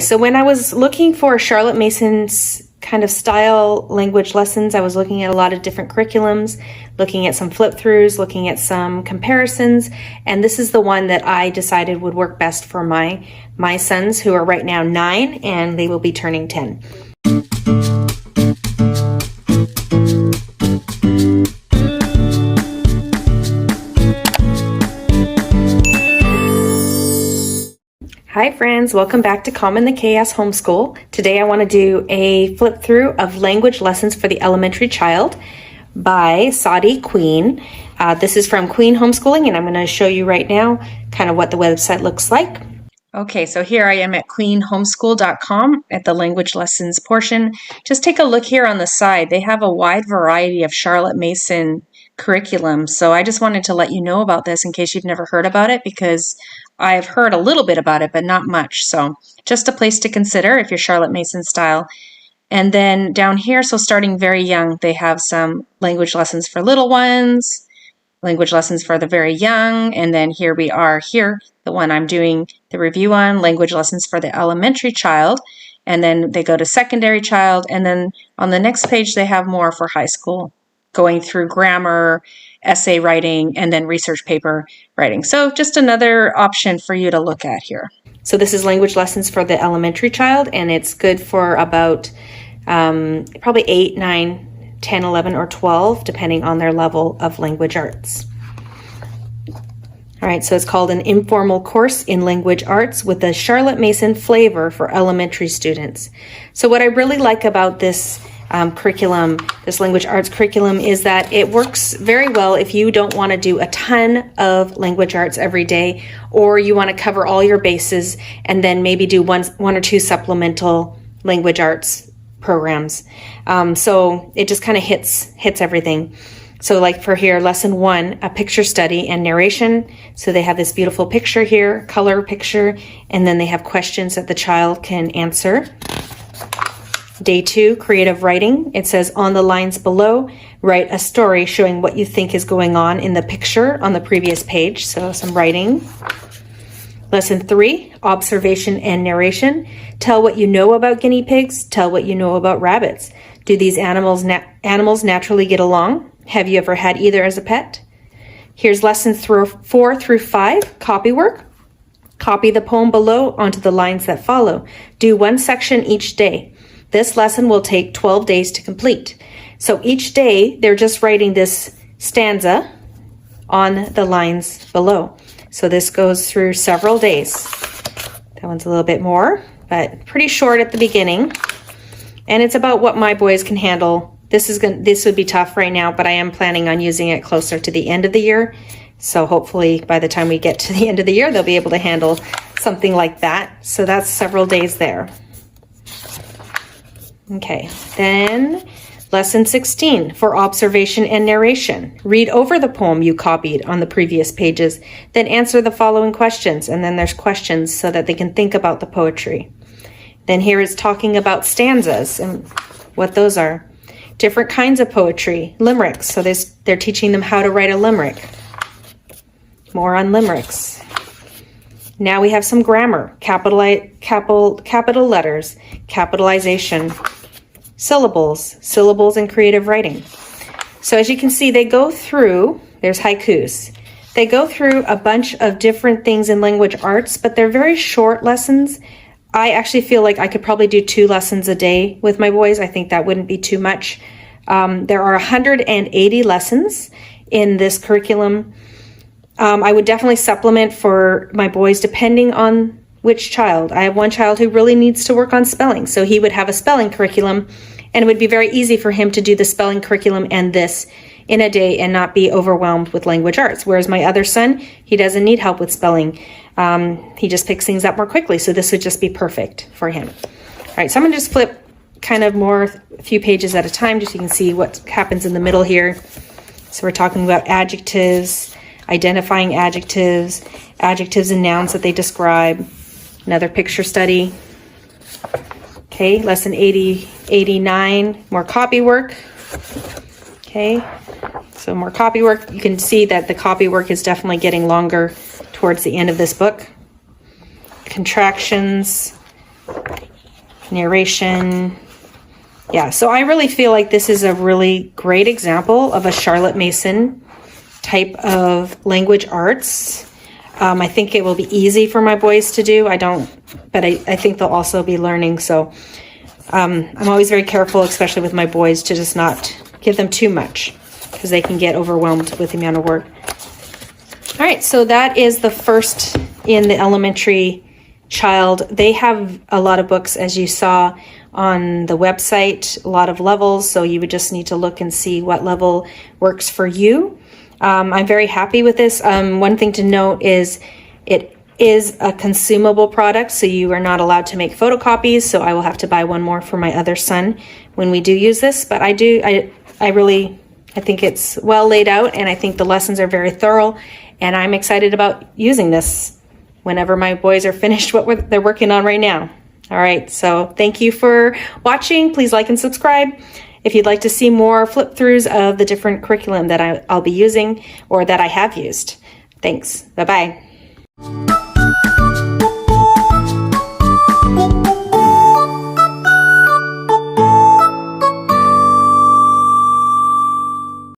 So when I was looking for Charlotte Mason's kind of style language lessons, I was looking at a lot of different curriculums, looking at some flip-throughs, looking at some comparisons, and this is the one that I decided would work best for my sons, who are right now 9 and they will be turning 10. Hi friends, welcome back to Calm in the Chaos Homeschool. Today I want to do a flip through of language lessons for the elementary child by Saudi Queen. This is from Queen Homeschooling, and I'm going to show you right now kind of what the website looks like. Okay, so here I am at queenhomeschool.com at the language lessons portion. Just take a look here on the side. They have a wide variety of Charlotte Mason curriculum. So I just wanted to let you know about this in case you've never heard about it, because I've heard a little bit about it, but not much. So just a place to consider if you're Charlotte Mason style. And then down here, so starting very young, they have some language lessons for little ones, language lessons for the very young, and then here we are here, the one I'm doing the review on, language lessons for the elementary child, and then they go to secondary child, and then on the next page they have more for high school, going through grammar, essay writing, and then research paper writing. So just another option for you to look at here. So this is language lessons for the elementary child, and it's good for about probably 8, 9, 10, 11, or 12, depending on their level of language arts. All right, so it's called an informal course in language arts with a Charlotte Mason flavor for elementary students. So what I really like about this curriculum, this language arts curriculum, is that it works very well if you don't want to do a ton of language arts every day, or you want to cover all your bases and then maybe do one or two supplemental language arts programs. So it just kind of hits everything. So like for here, lesson 1, a picture study and narration. So they have this beautiful picture here, color picture, and then they have questions that the child can answer. Day 2, creative writing. It says on the lines below, write a story showing what you think is going on in the picture on the previous page. So some writing. Lesson 3, observation and narration. Tell what you know about guinea pigs. Tell what you know about rabbits. Do these animals naturally get along? Have you ever had either as a pet? Here's lessons 4 through 5, copywork. Copy the poem below onto the lines that follow. Do one section each day. This lesson will take 12 days to complete. So each day they're just writing this stanza on the lines below. So this goes through several days. That one's a little bit more, but pretty short at the beginning. And it's about what my boys can handle. This would be tough right now, but I am planning on using it closer to the end of the year. So hopefully by the time we get to the end of the year, they'll be able to handle something like that. So that's several days there. Okay, then lesson 16 for observation and narration. Read over the poem you copied on the previous pages, then answer the following questions. And then there's questions so that they can think about the poetry. Then here is talking about stanzas and what those are. Different kinds of poetry, limericks. So they're teaching them how to write a limerick. More on limericks. Now we have some grammar, capital letters, capitalization, syllables and creative writing. So as you can see, they go through, there's haikus. They go through a bunch of different things in language arts, but they're very short lessons. I actually feel like I could probably do 2 lessons a day with my boys. I think that wouldn't be too much. There are 180 lessons in this curriculum. I would definitely supplement for my boys depending on which child. I have one child who really needs to work on spelling, so he would have a spelling curriculum, and it would be very easy for him to do the spelling curriculum and this in a day and not be overwhelmed with language arts. Whereas my other son, he doesn't need help with spelling. He just picks things up more quickly, so this would just be perfect for him. All right, so I'm gonna just flip kind of a few pages at a time just so you can see what happens in the middle here. So we're talking about adjectives, identifying adjectives, adjectives and nouns that they describe, another picture study. Okay, lesson 89, more copywork. Okay, so more copywork. You can see that the copywork is definitely getting longer towards the end of this book. Contractions, narration. Yeah, so I really feel like this is a really great example of a Charlotte Mason type of language arts. I think it will be easy for my boys to do. But I think they'll also be learning. So I'm always very careful, especially with my boys, to just not give them too much because they can get overwhelmed with the amount of work. All right, so that is the first in the elementary child. They have a lot of books, as you saw on the website, a lot of levels. So you would just need to look and see what level works for you. I'm very happy with this. One thing to note is it is a consumable product, so you are not allowed to make photocopies. So I will have to buy one more for my other son when we do use this. But I think it's well laid out, and I think the lessons are very thorough, and I'm excited about using this whenever my boys are finished what they're working on right now. All right, so thank you for watching. Please like and subscribe. If you'd like to see more flip throughs of the different curriculum that I'll be using or that I have used. Thanks. Bye-bye.